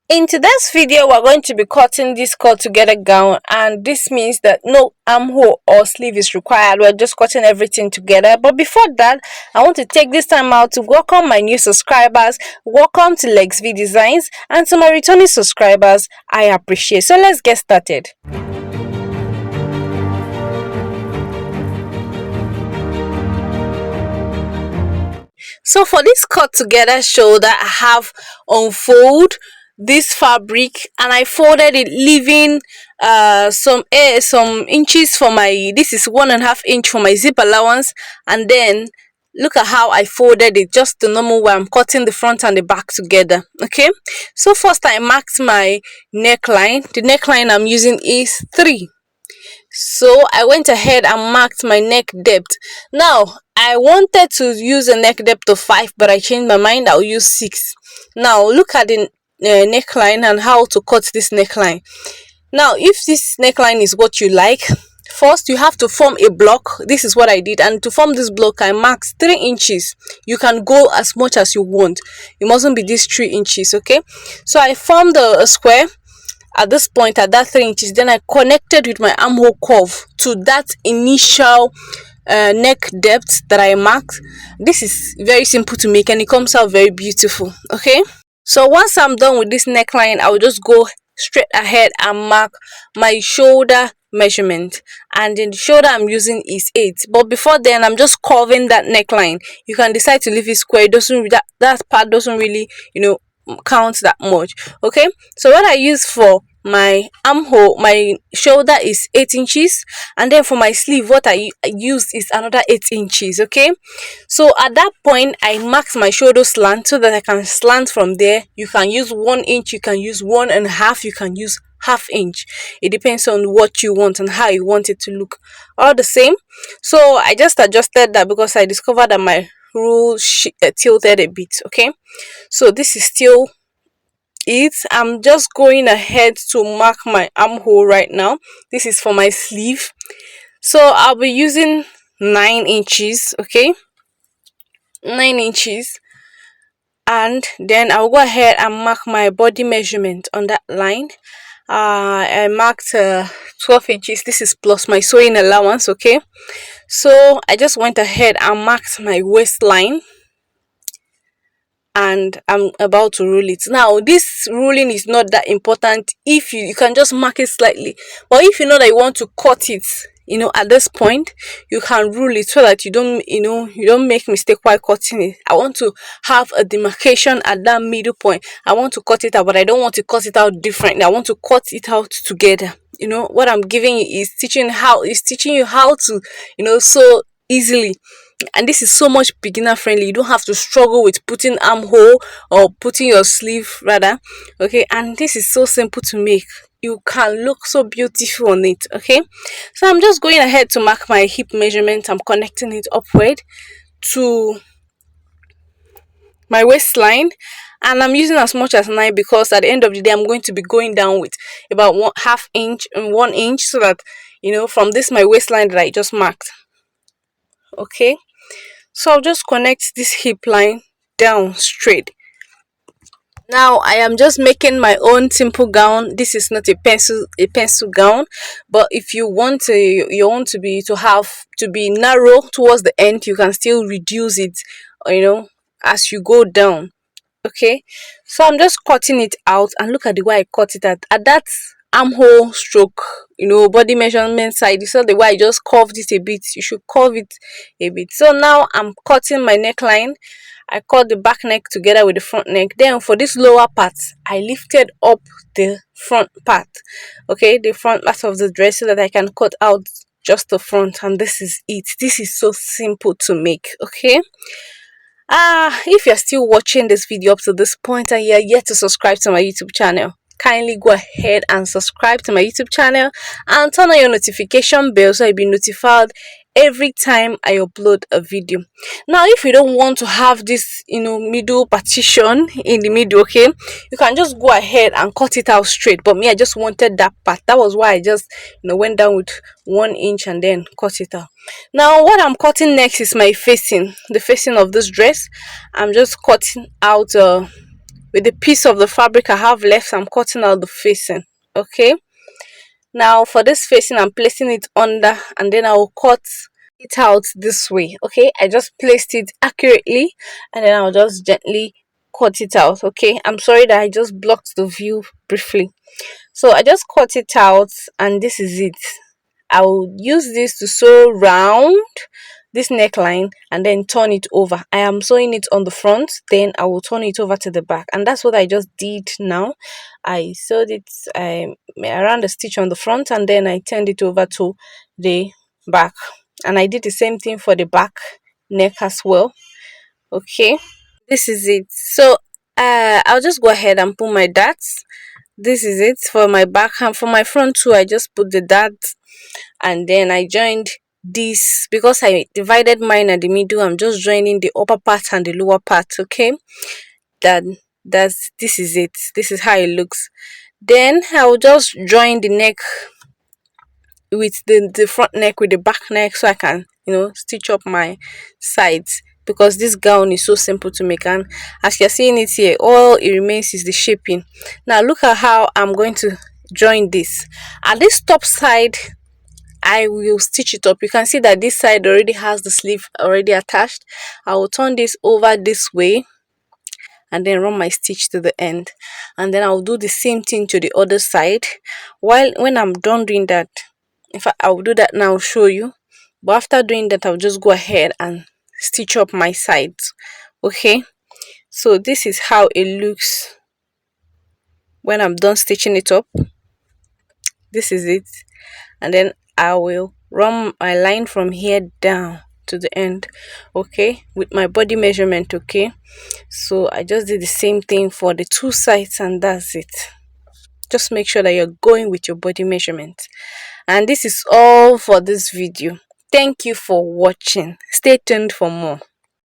In today's video, we're going to be cutting this cut together gown, and this means that no armhole or sleeve is required. We're just cutting everything together. But before that, I want to take this time out to welcome my new subscribers. Welcome to Lex V Designs, and to my returning subscribers, I appreciate. So let's get started. So for this cut together shoulder, I have unfold this fabric and I folded it, leaving some inches for my, this is 1.5 inch for my zip allowance. And then look at how I folded it, just the normal way I'm cutting the front and the back together. Okay, so first I marked my neckline. The neckline I'm using is 3, so I went ahead and marked my neck depth. Now I wanted to use a neck depth of 5, but I changed my mind. I'll use 6. Now look at the neckline and how to cut this neckline. Now if this neckline is what you like, first you have to form a block. This is what I did, and to form this block I marked 3 inches. You can go as much as you want, it mustn't be this 3 inches. Okay, so I formed a square at this point at that 3 inches. Then I connected with my armhole curve to that initial neck depth that I marked. This is very simple to make and it comes out very beautiful. Okay, so once I'm done with this neckline, I'll just go straight ahead and mark my shoulder measurement, and in the shoulder I'm using is 8. But before then, I'm just curving that neckline. You can decide to leave it square. It doesn't, that part doesn't really count that much. Okay, so what I use for my armhole, my shoulder is 8 inches, and then for my sleeve what I used is another 8 inches. Okay, so at that point I marked my shoulder slant so that I can slant from there. You can use 1 inch, you can use 1.5, you can use half inch. It depends on what you want and how you want it to look, all the same. So I just adjusted that because I discovered that my rule tilted a bit. Okay, so this is still it. I'm just going ahead to mark my armhole right now. This is for my sleeve, so I'll be using 9 inches. Okay, 9 inches, and then I'll go ahead and mark my body measurement on that line. I marked 12 inches. This is plus my sewing allowance. Okay, so I just went ahead and marked my waistline, and I'm about to rule it. Now this ruling is not that important. If you can just mark it slightly, but if you know that you want to cut it, at this point you can rule it so that you don't make mistake while cutting it. I want to have a demarcation at that middle point. I want to cut it out, but I don't want to cut it out differently. I want to cut it out together. What I'm giving you is teaching you how to sew easily, and this is so much beginner friendly. You don't have to struggle with putting armhole or putting your sleeve rather. Okay, and this is so simple to make. You can look so beautiful on it. Okay, so I'm just going ahead to mark my hip measurement. I'm connecting it upward to my waistline, and I'm using as much as 9 because at the end of the day I'm going to be going down with about 1/2 inch and 1 inch, so that from this my waistline that I just marked. Okay, so I'll just connect this hip line down straight. Now I am just making my own simple gown. This is not a pencil gown, but if you want to be narrow towards the end, you can still reduce it as you go down. Okay, so I'm just cutting it out, and look at the way I cut it at that armhole stroke body measurement side. You saw the way I just curved it a bit. You should curve it a bit. So now I'm cutting my neckline. I cut the back neck together with the front neck. Then for this lower part, I lifted up the front part, okay, the front part of the dress, so that I can cut out just the front. And this is it. This is so simple to make. Okay, if you're still watching this video up to this point and you're yet to subscribe to my YouTube channel, kindly go ahead and subscribe to my YouTube channel and turn on your notification bell so you'll be notified every time I upload a video. Now if you don't want to have this middle partition in the middle, okay, you can just go ahead and cut it out straight. But me, I just wanted that part. That was why I just went down with 1 inch and then cut it out. Now what I'm cutting next is my facing, the facing of this dress. I'm just cutting out with the piece of the fabric I have left, I'm cutting out the facing. Okay, now for this facing, I'm placing it under, and then I'll cut it out this way. Okay, I just placed it accurately, and then I'll just gently cut it out. Okay, I'm sorry that I just blocked the view briefly. So I just cut it out, and this is it. I'll use this to sew round this neckline and then turn it over. I am sewing it on the front, then I will turn it over to the back, and that's what I just did now. I sewed it around the stitch on the front, and then I turned it over to the back, and I did the same thing for the back neck as well. Okay, this is it. So I'll just go ahead and put my darts. This is it for my back, and for my front too, I just put the darts, and then I joined this because I divided mine at the middle. I'm just joining the upper part and the lower part. Okay, that that's this is it. This is how it looks. Then I'll just join the neck with the front neck with the back neck, so I can stitch up my sides, because this gown is so simple to make, and as you're seeing it here, all it remains is the shaping. Now look at how I'm going to join this. At this top side, I will stitch it up. You can see that this side already has the sleeve already attached. I will turn this over this way and then run my stitch to the end, and then I'll do the same thing to the other side. While when I'm done doing that, in fact I'll do that now, show you, but after doing that I'll just go ahead and stitch up my sides. Okay, so this is how it looks when I'm done stitching it up. This is it, and then I will run my line from here down to the end, okay, with my body measurement. Okay, so I just did the same thing for the two sides, and that's it. Just make sure that you're going with your body measurement. And this is all for this video. Thank you for watching. Stay tuned for more.